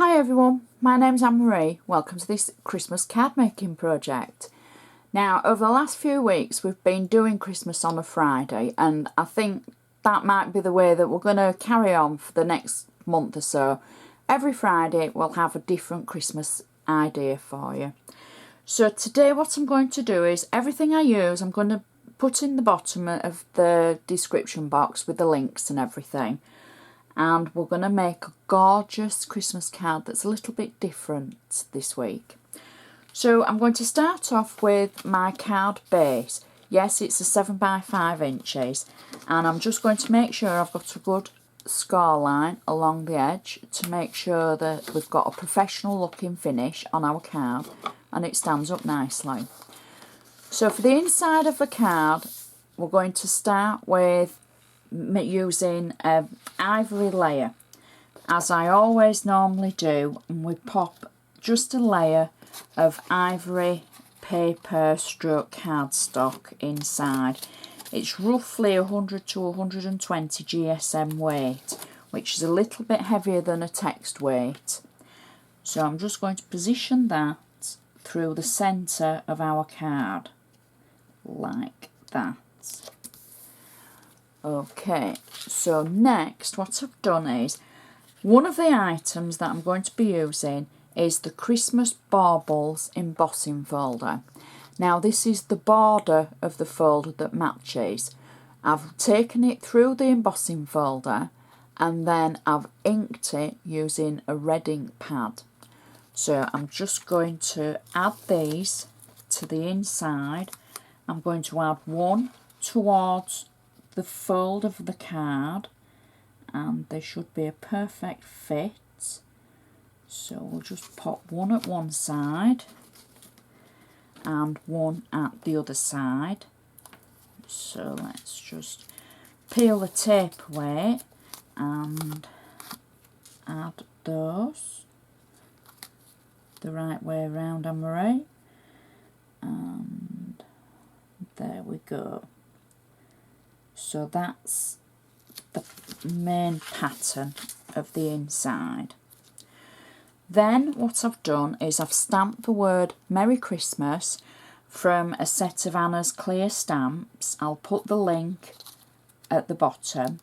Hi everyone, my name's Anna Marie. Welcome to this Christmas card making project. Now, over the last few weeks we've been doing Christmas on a Friday, and I think that might be the way that we're going to carry on for the next month or so. Every Friday we'll have a different Christmas idea for you. So today what I'm going to do is everything I use I'm going to put in the bottom of the description box with the links and everything. And we're going to make a gorgeous Christmas card that's a little bit different this week. So I'm going to start off with my card base. Yes, it's a 7 by 5 inches, and I'm just going to make sure I've got a good score line along the edge to make sure that we've got a professional looking finish on our card and it stands up nicely. So for the inside of the card, we're going to start with using an ivory layer, as I always normally do, and we pop just a layer of ivory paper stroke cardstock inside. It's roughly 100 to 120 GSM weight, which is a little bit heavier than a text weight. So I'm just going to position that through the centre of our card like that. Okay, so next what I've done is, one of the items that I'm going to be using is the Christmas Baubles embossing folder. Now this is the border of the folder that matches. I've taken it through the embossing folder and then I've inked it using a red ink pad. So I'm just going to add these to the inside. I'm going to add one towards the fold of the card, and they should be a perfect fit. So we'll just pop one at one side and one at the other side. So let's just peel the tape away and add those the right way around, Anne-Marie, and there we go. So that's the main pattern of the inside. Then what I've done is I've stamped the word Merry Christmas from a set of Anna's clear stamps. I'll put the link at the bottom.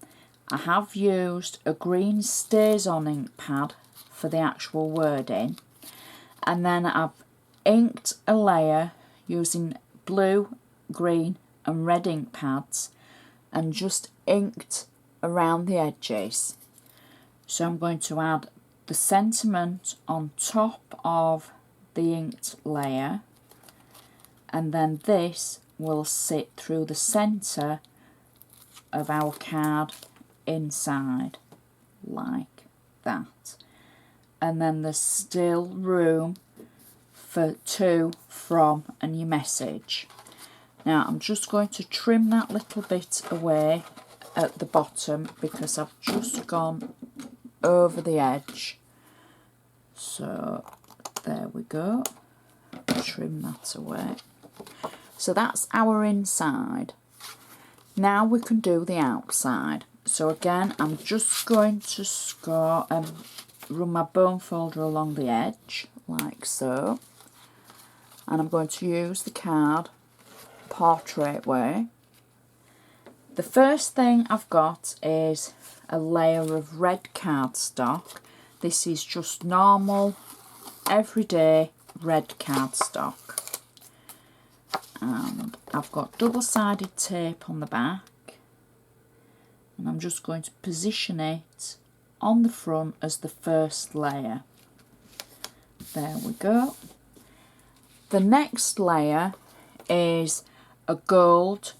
I have used a green stays on ink pad for the actual wording, and then I've inked a layer using blue, green and red ink pads and just inked around the edges. So I'm going to add the sentiment on top of the inked layer, and then this will sit through the centre of our card inside like that, and then there's still room for to, from and your message. Now I'm just going to trim that little bit away at the bottom because I've just gone over the edge. So there we go, trim that away. So that's our inside. Now we can do the outside. So again, I'm just going to score and run my bone folder along the edge like so, and I'm going to use the card portrait way. The first thing I've got is a layer of red cardstock. This is just normal, everyday red cardstock. And I've got double-sided tape on the back. And I'm just going to position it on the front as the first layer. There we go. The next layer is a gold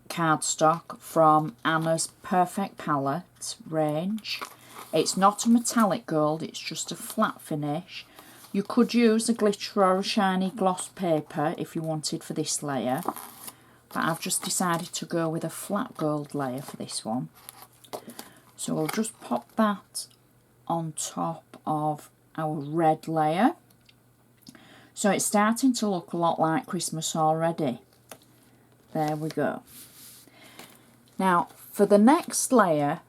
cardstock from Anna's Perfect Palette range. It's not a metallic gold, it's just a flat finish. You could use a glitter or a shiny gloss paper if you wanted for this layer, but I've just decided to go with a flat gold layer for this one. So we'll just pop that on top of our red layer. So it's starting to look a lot like Christmas already. There we go. Now for the next layer,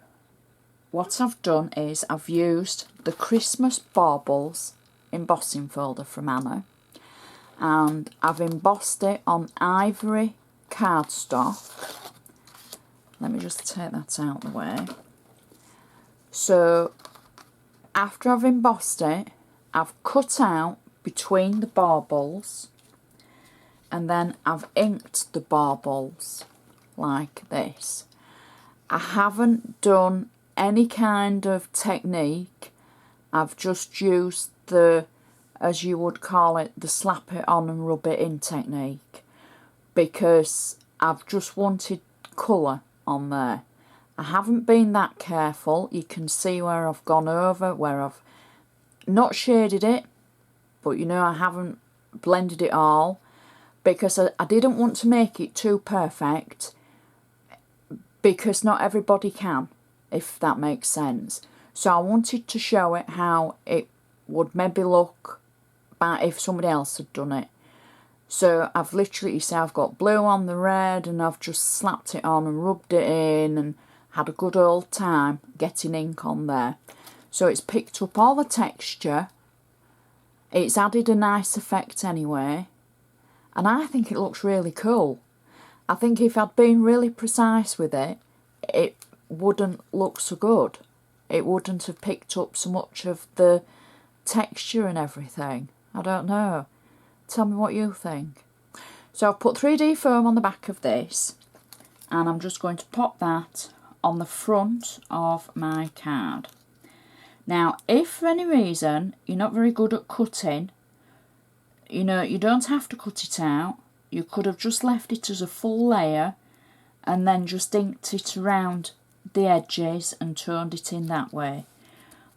what I've done is I've used the Christmas Baubles embossing folder from Anna, and I've embossed it on Ivory cardstock. Let me just take that out of the way. So after I've embossed it, I've cut out between the baubles, and then I've inked the baubles like this. I haven't done any kind of technique. I've just used the, as you would call it, the slap it on and rub it in technique, because I've just wanted colour on there. I haven't been that careful. You can see where I've gone over, where I've not shaded it, but you know, I haven't blended it all, because I didn't want to make it too perfect, because not everybody can, if that makes sense. So I wanted to show it how it would maybe look bad if somebody else had done it. So I've literally, you see, I've got blue on the red, and I've just slapped it on and rubbed it in and had a good old time getting ink on there. So it's picked up all the texture. It's added a nice effect anyway, and I think it looks really cool. I think if I'd been really precise with it, it wouldn't look so good. It wouldn't have picked up so much of the texture and everything. I don't know. Tell me what you think. So I've put 3D foam on the back of this, and I'm just going to pop that on the front of my card. Now, if for any reason you're not very good at cutting, you know, you don't have to cut it out. You could have just left it as a full layer and then just inked it around the edges and toned it in that way.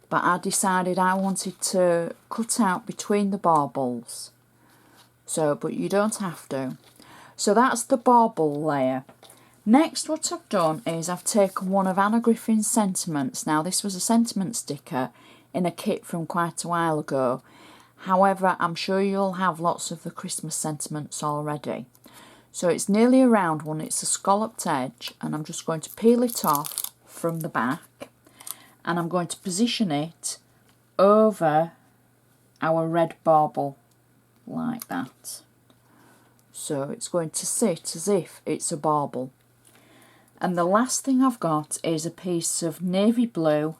But I decided I wanted to cut out between the baubles. So, but you don't have to. So that's the bauble layer. Next, what I've done is I've taken one of Anna Griffin's sentiments. Now, this was a sentiment sticker in a kit from quite a while ago. However, I'm sure you'll have lots of the Christmas sentiments already. So it's nearly a round one. It's a scalloped edge, and I'm just going to peel it off from the back, and I'm going to position it over our red bauble like that. So it's going to sit as if it's a bauble. And the last thing I've got is a piece of navy blue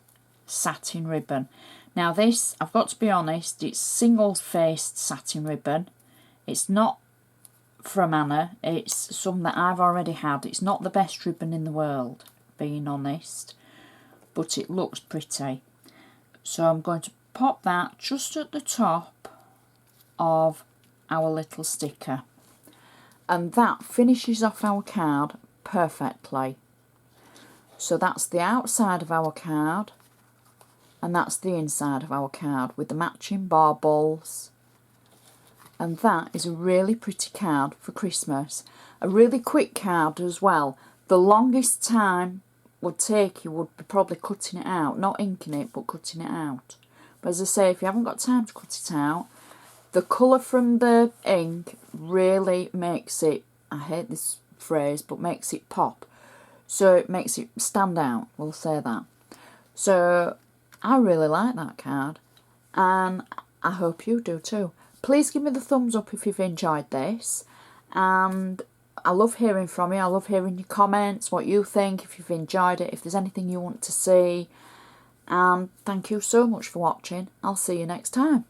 satin ribbon. Now this, I've got to be honest, it's single-faced satin ribbon. It's not from Anna, it's some that I've already had. It's not the best ribbon in the world, being honest, but it looks pretty. So I'm going to pop that just at the top of our little sticker, and that finishes off our card perfectly. So that's the outside of our card, and that's the inside of our card with the matching baubles. And that is a really pretty card for Christmas. A really quick card as well. The longest time would take you would be probably cutting it out, not inking it, but cutting it out. But as I say, if you haven't got time to cut it out, the colour from the ink really makes it, I hate this phrase, but makes it pop. So it makes it stand out, we'll say that. So I really like that card, and I hope you do too. Please give me the thumbs up if you've enjoyed this, and I love hearing from you. I love hearing your comments, what you think, if you've enjoyed it, if there's anything you want to see. And thank you so much for watching. I'll see you next time.